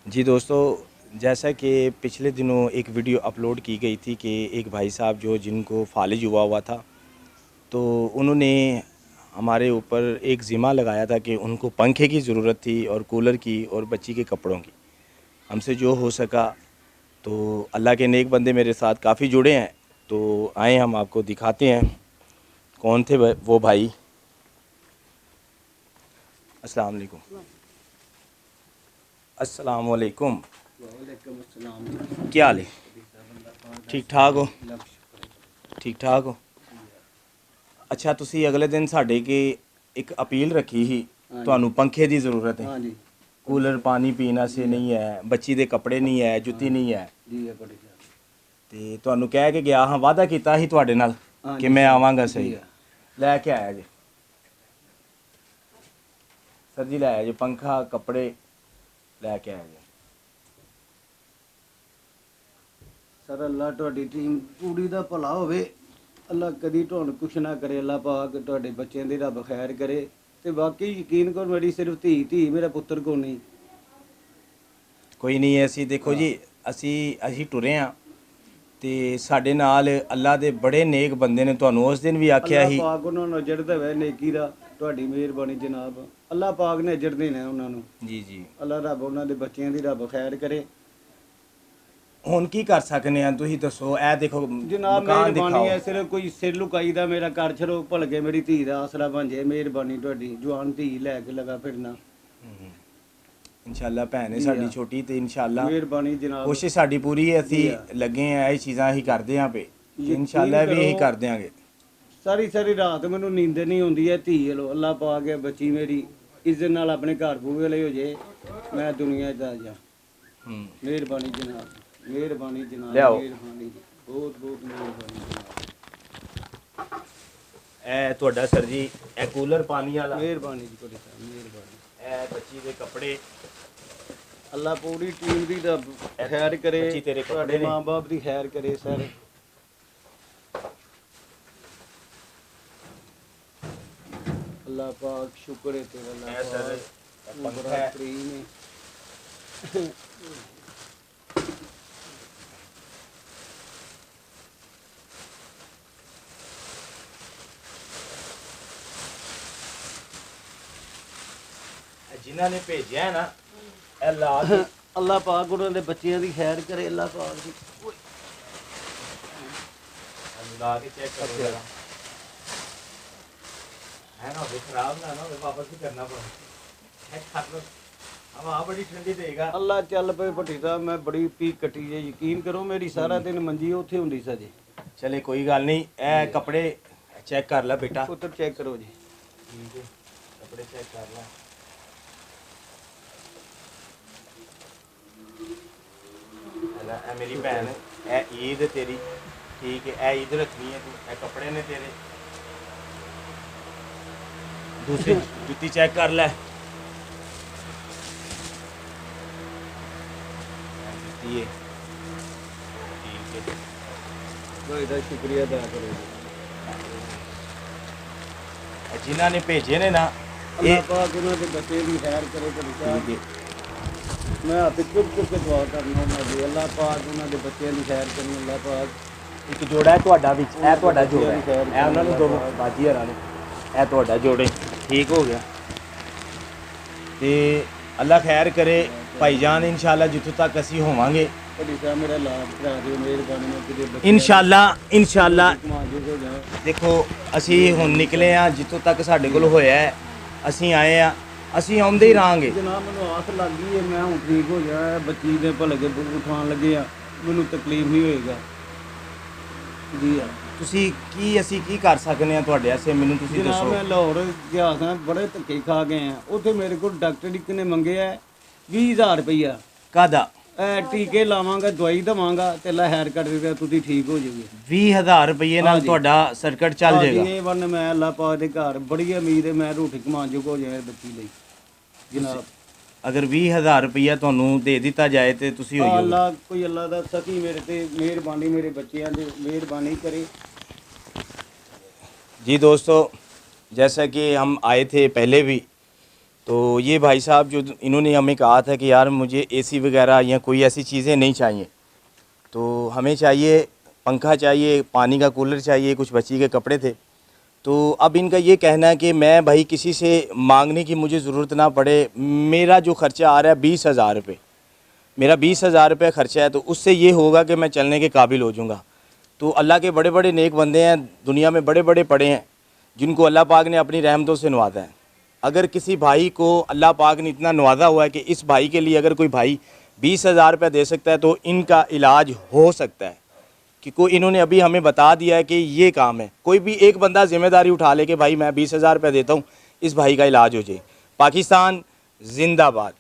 जी दोस्तों, जैसा कि पिछले दिनों एक वीडियो अपलोड की गई थी कि एक भाई साहब जो जिनको फालिज हुआ था, तो उन्होंने हमारे ऊपर एक ज़िम्मा लगाया था कि उनको पंखे की ज़रूरत थी और कूलर की और बच्ची के कपड़ों की। हमसे जो हो सका, तो अल्लाह के नेक बंदे मेरे साथ काफ़ी जुड़े हैं, तो आए हम आपको दिखाते हैं कौन थे वो भाई। अस्सलाम वालेकुम। अस्सलाम वालेकुम। वालेकुम अस्सलाम। क्या हाल है? ठीक ठाक हो? ठीक ठाक हो? अच्छा, ਤੁਸੀਂ ਅਗਲੇ ਦਿਨ ਸਾਡੇ ਕੇ ਇੱਕ ਅਪੀਲ ਰੱਖੀ ਸੀ, ਤੁਹਾਨੂੰ ਪੰਖੇ ਦੀ ਜ਼ਰੂਰਤ ਹੈ। हाँ जी ਕੂਲਰ ਪਾਣੀ ਪੀਣ ਵਾਸਤੇ ਨਹੀਂ ਹੈ, ਬੱਚੀ ਦੇ ਕੱਪੜੇ ਨਹੀਂ ਹੈ, ਜੁੱਤੀ ਨਹੀਂ ਹੈ, जी है बड़ी साहब। ਤੇ ਤੁਹਾਨੂੰ ਕਹਿ ਕੇ ਗਿਆ ਹਾਂ, ਵਾਅਦਾ ਕੀਤਾ ਸੀ ਤੁਹਾਡੇ ਨਾਲ हाँ ਕਿ जी ਮੈਂ सर, ਆਵਾਂਗਾ जी ਸਹੀ। है। ਲੈ ਕੇ ਆਇਆ ਜੀ ਸਰ ਜੀ, ਲੈ ਆਇਆ ਜੀ ਪੰਖਾ, ਕੱਪੜੇ ਲੈ ਕੇ ਆਇਆ ਜੀ। सर अल्लाह ਤੁਹਾਡੀ ਟੀਮ ਪੂਰੀ ਦਾ ਭਲਾ ਹੋਵੇ। ਅੱਲਾ ਕਦੀ ਤੁਹਾਨੂੰ ਕੁਛ ਨਾ ਕਰੇ। ਅੱਲਾ ਪਾਕ ਤੁਹਾਡੇ ਬੱਚਿਆਂ ਦੀ ਰੱਬ ਖੈਰ ਕਰੇ। ਤੇ ਬਾਕੀ ਯਕੀਨ ਕਰੋ, ਮੇਰੀ ਸਿਰਫ ਧੀ ਮੇਰਾ ਪੁੱਤਰ ਕੋ ਨਹੀਂ। ਕੋਈ ਨਹੀਂ, ਅਸੀਂ ਦੇਖੋ ਜੀ, ਅਸੀਂ ਟੁਰੇ ਹਾਂ ਤੇ ਸਾਡੇ ਨਾਲ ਅੱਲਾ ਦੇ ਬੜੇ ਨੇਕ ਬੰਦੇ ਨੇ। ਤੁਹਾਨੂੰ ਉਸ ਦਿਨ ਵੀ ਆਖਿਆ ਅੱਲਾ ਸੀ। ਪਾਕ ਉਹਨਾਂ ਨੂੰ ਅਜਰ ਦੇਵੇ ਨੇਕੀ ਦਾ। ਤੁਹਾਡੀ ਮਿਹਰਬਾਨੀ ਜਨਾਬ। ਅੱਲਾ ਪਾਕ ਨੇ ਅਜਰ ਦੇਣਾ ਉਹਨਾਂ ਨੂੰ। ਜੀ ਜੀ। ਅੱਲਾ ਰੱਬ ਉਹਨਾਂ ਦੇ ਬੱਚਿਆਂ ਦੀ ਰੱਬ ਖੈਰ ਕਰੇ। ਹੁਣ ਕੀ ਕਰ ਸਕਨੇ ਆ, ਤੁਸੀਂ ਦੱਸੋ। ਇਹ ਦੇਖੋ ਜਨਾਬ ਮਕਾਨ ਮਿਹਰਬਾਨੀ ਦਿਖਾਓ। ਹੈ, ਸਿਰਫ ਕੋਈ ਸਿਰ ਲੁਕਾਈ ਦਾ ਮੇਰਾ ਘਰ ਛੜੋ ਭਲਕੇ ਮੇਰੀ ਧੀ ਦਾ ਆਸਰਾ ਬਣ ਜਾਏ। ਮਿਹਰਬਾਨੀ ਤੁਹਾਡੀ, ਜਵਾਨ ਧੀ ਲੈ ਕੇ ਲਗਾ ਫਿਰਨਾ। ਇਨਸ਼ਾਅੱਲਾ ਭੈਣ ਹੈ ਜੀ ਸਾਡੀ ਆ। ਛੋਟੀ, ਤੇ ਇਨਸ਼ਾਅੱਲਾ ਮਿਹਰਬਾਨੀ ਜਨਾਬ। ਕੋਸ਼ਿਸ਼ ਸਾਡੀ ਪੂਰੀ ਹੈ। ਅਸੀਂ ਜੀ ਆ। ਲੱਗੇ ਆ, ਇਹ ਚੀਜ਼ਾਂ ਅਸੀਂ ਕਰਦੇ ਆਂ ਪਏ, ਤੇ ਯਕੀਨ ਇਨਸ਼ਾਅੱਲਾ ਵੀ ਇਹੀ ਕਰੋ। ਕਰ ਦਿਆਂਗੇ। ਸਾਰੀ ਰਾਤ ਮੈਨੂੰ ਨੀਂਦ ਨਹੀਂ ਆਉਂਦੀ ਹੈ। ਧੀ ਵੱਲੋਂ ਅੱਲਾ ਪਾ ਕੇ ਬੱਚੀ ਮੇਰੀ ਇੱਜ਼ਤ ਨਾਲ ਆਪਣੇ ਘਰ ਬੂਹੇ ਲਈ ਹੋ ਜੇ, ਮੈਂ ਦੁਨੀਆ 'ਚ ਆ ਜਾ। ਮਿਹਰਬਾਨੀ ਜਨਾਬ, ਮਿਹਰਬਾਨੀ ਜਨਾਬ, ਲਿਆਓ। ਮਿਹਰਬਾਨੀ, ਬਹੁਤ ਬਹੁਤ ਮਿਹਰਬਾਨੀ ਜਨਾਬ। ਇਹ ਤੁਹਾਡਾ ਸਰ ਜੀ, ਇਹ ਕੂਲਰ ਪਾਣੀ ਵਾਲਾ, ਮਿਹਰਬਾਨੀ ਜੀ ਤੁਹਾਡੀ ਸਾਹਿਬ, ਮਿਹਰਬਾਨੀ। ਇਹ ਬੱਚੀ ਦੇ ਕੱਪੜੇ। ਅੱਲਾ ਪੂਰੀ ਟੀਮ ਦੀ ਰੱਬ ਖੈਰ ਕਰੇ। ਬੱਚੀ ਤੇਰੇ ਕੱਪੜੇ ਤੁਹਾਡੇ ਨੇ। ਮਾਂ-ਬਾਪ ਦੀ ਖੈਰ ਕਰੇ ਸਰ। ਅੱਲਾ ਪਾਕ ਸ਼ੁਕਰ ਹੈ ਤੇਰਾ। ਅੱਲਾ ਇਹ ਸਰ ਪਾਕ ਇਹ ਪੰਖਾ ਬੜਾ ਹੈ। ਕਰੀਮ ਹੈ। ਇਹ ਜਿਨ੍ਹਾਂ ਨੇ ਭੇਜਿਆ ਹੈ ਨਾ, ਇਹ ਲਾ ਕੇ ਅੱਲਾ ਪਾਕ ਉਹਨਾਂ ਦੇ ਬੱਚਿਆਂ ਦੀ ਖੈਰ ਕਰੇ। ਅੱਲਾ ਪਾਕ ਦੀ ਲਾ ਕੇ ਚੈੱਕ ਕਰੋ ਜਰਾ। ਹੈ ਨਾ, ਉਹ ਖਰਾਬ ਨਾ ਹੋਵੇ, ਵਾਪਸ ਵੀ ਕਰਨਾ ਪਵੇ। ਇਹ ਖਾ ਲਓ, ਹਵਾ ਬੜੀ ਠੰਡੀ ਦੇਗਾ। ਅੱਲਾ ਚੱਲ ਪਏ ਭੱਟੀ ਸਾਹਿਬ। ਮੈਂ ਬੜੀ ਪੀ ਕੱਟੀ ਜੇ, ਯਕੀਨ ਕਰੋ ਮੇਰੀ ਸਾਰਾ ਦਿਨ ਮੰਜੀ ਉੱਥੇ ਹੁੰਦੀ ਸੀ ਜੀ। ਚਲੇ ਕੋਈ ਗੱਲ ਨਹੀਂ, ਇਹ ਕੱਪੜੇ ਚੈੱਕ ਕਰ ਲੈ ਬੇਟਾ। ਉੱਤਰ ਚੈੱਕ ਕਰੋ ਜੀ। ਠੀਕ ਹੈ, ਕੱਪੜੇ ਚੈੱਕ ਕਰ ਲੈ। ਇਹ ਮੇਰੀ ਭੈਣ, ਇਹ ਈਦ ਤੇਰੀ, ਠੀਕ ਹੈ, ਇਹ ਈਦ ਰੱਖਣੀ ਹੈ ਤੂੰ। ਇਹ ਕੱਪੜੇ ਨੇ ਤੇਰੇ। ਦੂਸਰੀ ਜੁੱਤੀ ਚੈੱਕ ਕਰ ਲੈ। ਇਹ ਜੁੱਤੀ ਹੈ, ਠੀਕ ਹੈ। ਤੁਹਾਡਾ ਸ਼ੁਕਰੀਆ ਅਦਾ ਕਰੋ ਜੀ। ਇਹ ਜਿਨ੍ਹਾਂ ਨੇ ਭੇਜੇ ਨੇ ਨਾ, ਅੱਲਾ ਇਹ ਪਾਕ ਉਹਨਾਂ ਦੇ ਬੱਚੇ ਦੀ ਖੈਰ ਕਰੇ ਭੱਟੀ ਸਾਹਿਬ। ਠੀਕ ਹੈ। ਮੈਂ ਹੱਥ ਚੁੱਕ ਕੇ ਦੁਆ ਕਰਨਾ ਉਹਨਾਂ ਦੀ। ਅੱਲਾ ਪਾਕ ਉਹਨਾਂ ਦੇ ਬੱਚਿਆਂ ਦੀ ਖੈਰ ਕਰੇ। ਅੱਲਾ ਪਾਕ ਇੱਕ ਜੋੜਾ ਹੈ ਤੁਹਾਡਾ ਵਿੱਚ, ਇਹ ਤੁਹਾਡਾ ਜੋੜਾ ਹੈ, ਇਹ ਉਹਨਾਂ ਨੂੰ ਦੋ ਬਾਜੀ ਹਰਾਂ ਨੂੰ, ਇਹ ਤੁਹਾਡਾ ਜੋੜੇ ਠੀਕ ਹੋ ਗਿਆ। ਤੇ ਅੱਲਾ ਖੈਰ ਕਰੇ ਭਾਈਜਾਨ। ਇਨਸ਼ਾਅੱਲਾ ਜਿੱਥੋਂ ਤੱਕ ਅਸੀਂ ਹੋਵਾਂਗੇ, ਭੱਟੀ ਸਾਹਿਬ ਮੇਰਾ ਇਲਾਜ ਕਰਾ ਦਿਓ ਮਿਹਰਬਾਨੀ ਨਾਲ। ਕਿਤੇ ਬੱਚੇ ਇਨਸ਼ਾਅੱਲਾ ਕਮਾਜੂ ਹੋ ਜਾਏ। ਦੇਖੋ, ਅਸੀਂ ਹੁਣ ਨਿਕਲੇ ਆ, ਜਿੱਥੋਂ ਤੱਕ ਸਾਡੇ ਕੋਲ ਹੋਇਆ ਹੈ ਅਸੀਂ ਆਏ ਆ, ਅਸੀਂ ਆਉਂਦੇ ਹੀ ਰਹਾਂਗੇ। ਜਨਾਬ ਮੈਨੂੰ ਆਸ ਲੱਗ ਗਈ ਹੈ, ਮੈਂ ਹੁਣ ਠੀਕ ਹੋ ਜਾਇਆ। ਬੱਚੀ ਦੇ ਭਲਕੇ ਉਠਾਉਣ ਲੱਗੇ ਆ, ਮੈਨੂੰ ਤਕਲੀਫ ਨਹੀਂ ਹੋਏਗਾ ਜੀ। ਆ ਤੁਸੀਂ ਅਸੀਂ ਕੀ ਕਰ ਸਕਨੇ ਆ ਤੁਹਾਡੇ ਵਾਸਤੇ, ਮੈਨੂੰ ਤੁਸੀਂ ਜਨਾਬ ਦੱਸੋ। ਮੈਂ ਲਾਹੌਰ ਗਿਆ ਸਾਂ, ਬੜੇ ਧੱਕੇ ਖਾ ਗਏ ਆ। ਉੱਥੇ ਮੇਰੇ ਕੋਲ ਡਾਕਟਰ ਇੱਕ ਨੇ ਮੰਗਿਆ 20,000 ਰੁਪਈਆ। ਕਾਹਦਾ? ਟੀਕੇ ਲਾਵਾਂਗਾ, ਦਵਾਈ ਦਵਾਂਗਾ ਤੇ ਅੱਲਾ ਹੈਰ ਕਰ ਦੇਗਾ, ਤੁਸੀਂ ਠੀਕ ਹੋ ਜਾਓਗੇ। 20,000 ਰੁਪਏ ਨਾਲ ਹਾਂਜੀ। ਤੁਹਾਡਾ ਸਰਕਟ ਚੱਲ ਜਾਏਗਾ। ਇਹ ਵਨ ਮੈਂ ਅੱਲਾ ਪਾਕ ਦੇ ਘਰ ਬੜੀ ਉਮੀਦ ਹੈ, ਮੈਂ ਰੋਟੀ ਕਮਾਉਣ ਜੋਗ ਹੋ ਜਾਏ ਬੱਚੀ ਲਈ ਜਨਾਬ। ਅਗਰ 20,000 ਰੁਪਇਆ ਤੁਹਾਨੂੰ ਦੇ ਦਿੱਤਾ ਜਾਏ ਤੇ ਤੁਸੀਂ ਹੋ ਜਾਓਗੇ। ਅੱਲਾ ਕੋਈ ਅੱਲਾ ਦਾ ਸਕੀ ਮੇਰੇ ਤੇ ਮਿਹਰਬਾਨੀ, ਮੇਰੇ ਬੱਚਿਆਂ ਦੀ ਮਿਹरबानी करे। जी दोस्तों, जैसा कि हम आए थे पहले भी, तो ये भाई साहब जो इन्होंने हमें कहा था कि यार मुझे एसी वगैरह या कोई ऐसी चीज़ें नहीं चाहिए, तो हमें चाहिए पंखा चाहिए, पानी का कूलर चाहिए, कुछ बच्ची के कपड़े थे। तो अब इनका ये कहना है कि मैं भाई किसी से मांगने की मुझे ज़रूरत ना पड़े, मेरा जो ख़र्चा आ रहा है 20,000 रुपये, मेरा 20,000 रुपये ख़र्चा है, तो उससे ये होगा कि मैं चलने के काबिल हो जाऊँगा। तो अल्लाह के बड़े बड़े नेक बंदे हैं, दुनिया में बड़े बड़े पड़े हैं, जिनको अल्लाह पाक ने अपनी रहमतों से नवाजा है। अगर किसी भाई को अल्लाह पाक ने इतना नवाजा हुआ है कि इस भाई के लिए अगर कोई भाई 20,000 रुपये दे सकता है तो इनका इलाज हो सकता है। कि कोई इन्होंने अभी हमें बता दिया है कि ये काम है, कोई भी एक बंदा जिम्मेदारी उठा ले कि भाई मैं 20,000 रुपये देता हूँ, इस भाई का इलाज हो जाए। पाकिस्तान जिंदाबाद।